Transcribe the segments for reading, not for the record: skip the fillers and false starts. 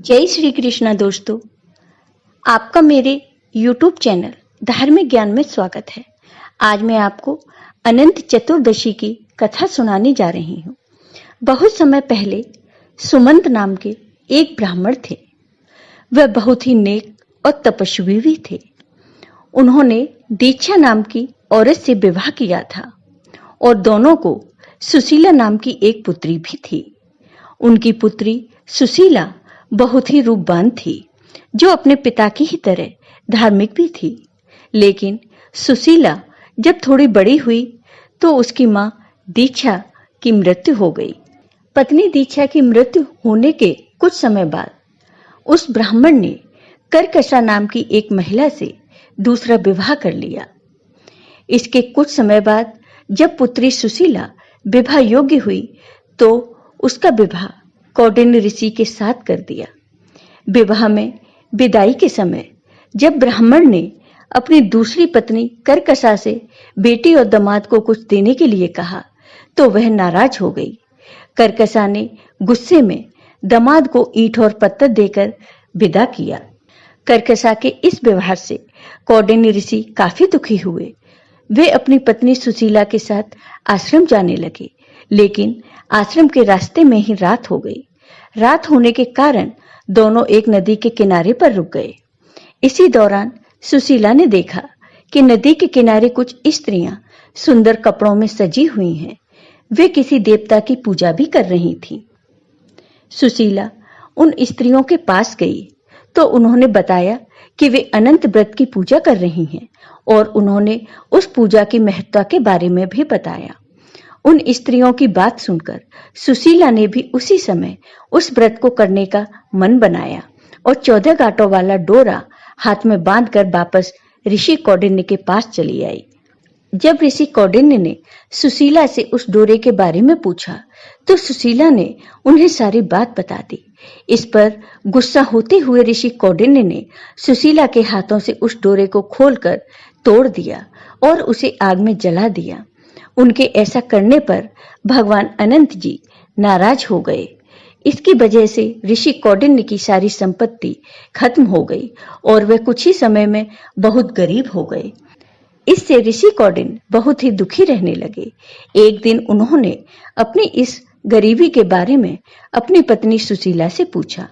जय श्री कृष्णा दोस्तों, आपका मेरे YouTube चैनल धार्मिक ज्ञान में स्वागत है। आज मैं आपको अनंत चतुर्दशी की कथा सुनाने जा रही हूँ। बहुत समय पहले सुमंत नाम के एक ब्राह्मण थे। वह बहुत ही नेक और तपस्वी भी थे। उन्होंने दीक्षा नाम की औरत से विवाह किया था और दोनों को सुशीला नाम की एक पुत्री भी थी। उनकी पुत्री सुशीला बहुत ही रूपवान थी, जो अपने पिता की ही तरह धार्मिक भी थी। लेकिन सुशीला जब थोड़ी बड़ी हुई तो उसकी मां दीक्षा की मृत्यु हो गई। पत्नी दीक्षा की मृत्यु होने के कुछ समय बाद उस ब्राह्मण ने करकसा नाम की एक महिला से दूसरा विवाह कर लिया। इसके कुछ समय बाद जब पुत्री सुशीला विवाह योग्य हुई तो उसका विवाह कौंडिन्य ऋषि के साथ कर दिया। विवाह में विदाई के समय जब ब्राह्मण ने अपनी दूसरी पत्नी करकसा से बेटी और दामाद को कुछ देने के लिए कहा तो वह नाराज हो गई। करकसा ने गुस्से में दामाद को ईंट और पत्थर देकर विदा किया। करकसा के इस व्यवहार से कौंडिन्य ऋषि काफी दुखी हुए। वे अपनी पत्नी सुशीला के साथ आश्रम जाने लगे, लेकिन आश्रम के रास्ते में ही रात हो गई। रात होने के कारण दोनों एक नदी के किनारे पर रुक गए। इसी दौरान सुशीला ने देखा कि नदी के किनारे कुछ स्त्रियां सुंदर कपड़ों में सजी हुई हैं। वे किसी देवता की पूजा भी कर रही थीं। सुशीला उन स्त्रियों के पास गई तो उन्होंने बताया कि वे अनंत व्रत की पूजा कर रही हैं और उन्होंने उस पूजा की महत्ता के बारे में भी बताया। उन स्त्रियों की बात सुनकर सुशीला ने भी उसी समय उस व्रत को करने का मन बनाया और 14 गांठों वाला डोरा हाथ में बांधकर वापस ऋषि कौंडिन्य के पास चली आई। जब ऋषि कौंडिन्य ने सुशीला से उस डोरे के बारे में पूछा तो सुशीला ने उन्हें सारी बात बता दी। इस पर गुस्सा होते हुए ऋषि कौंडिन्य ने सुशीला के हाथों से उस डोरे को खोलकर तोड़ दिया और उसे आग में जला दिया। उनके ऐसा करने पर भगवान अनंत जी नाराज हो गए। इसकी वजह से ऋषि कौंडिन्य की सारी संपत्ति खत्म हो गई और वे कुछ ही समय में बहुत गरीब हो गए। इससे ऋषि कौंडिन्य बहुत ही दुखी रहने लगे। एक दिन उन्होंने अपनी इस गरीबी के बारे में अपनी पत्नी सुशीला से पूछा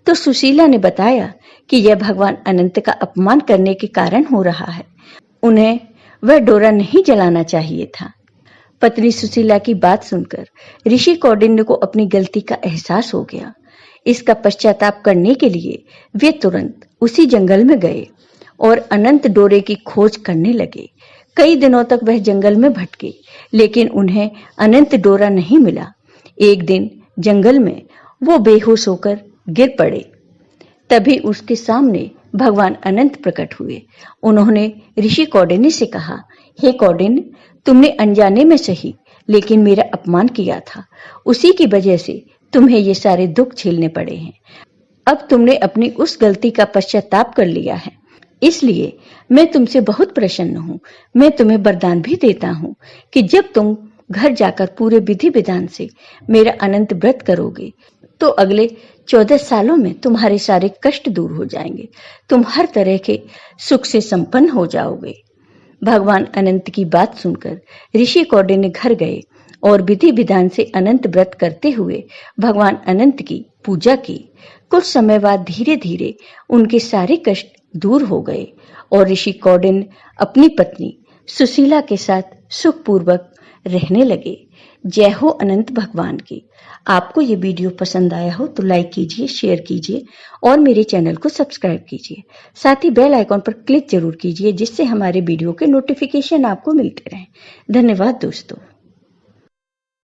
तो सुशीला ने बताया कि यह भगवान अनंत का अपमान करने के कारण हो रहा है। उन्हें वह डोरा नहीं जलाना चाहिए था। पत्नी सुशीला की बात सुनकर ऋषि कौंडिन्य को अपनी गलती का एहसास हो गया। इसका पश्चाताप करने के लिए वे तुरंत उसी जंगल में गए और अनंत डोरे की खोज करने लगे। कई दिनों तक वह जंगल में भटके, लेकिन उन्हें अनंत डोरा नहीं मिला। एक दिन जंगल में वो बेहोश होकर गिर पड़े। तभी उसके सामने भगवान अनंत प्रकट हुए। उन्होंने ऋषि कौंडिन्य से कहा, हे कौंडिन्य, तुमने अनजाने में सही लेकिन मेरा अपमान किया था। उसी की वजह से तुम्हें ये सारे दुख झेलने पड़े हैं। अब तुमने अपनी उस गलती का पश्चाताप कर लिया है, इसलिए मैं तुमसे बहुत प्रसन्न हूँ। मैं तुम्हें वरदान भी देता हूँ कि जब तुम घर जाकर पूरे विधि विधान से मेरा अनंत व्रत करोगे तो अगले 14 सालों में तुम्हारे सारे कष्ट दूर हो जाएंगे। तुम हर तरह के सुख से संपन्न हो जाओगे। भगवान अनंत की बात सुनकर ऋषि कौंडिन्य घर गए और विधि विधान से अनंत व्रत करते हुए भगवान अनंत की पूजा की। कुछ समय बाद धीरे धीरे उनके सारे कष्ट दूर हो गए और ऋषि कौंडिन्य अपनी पत्नी सुशीला के साथ सुखपूर्वक रहने लगे। जय हो अनंत भगवान की। आपको ये वीडियो पसंद आया हो तो लाइक कीजिए, शेयर कीजिए और मेरे चैनल को सब्सक्राइब कीजिए। साथ ही बेल आइकॉन पर क्लिक जरूर कीजिए, जिससे हमारे वीडियो के नोटिफिकेशन आपको मिलते रहें। धन्यवाद दोस्तों।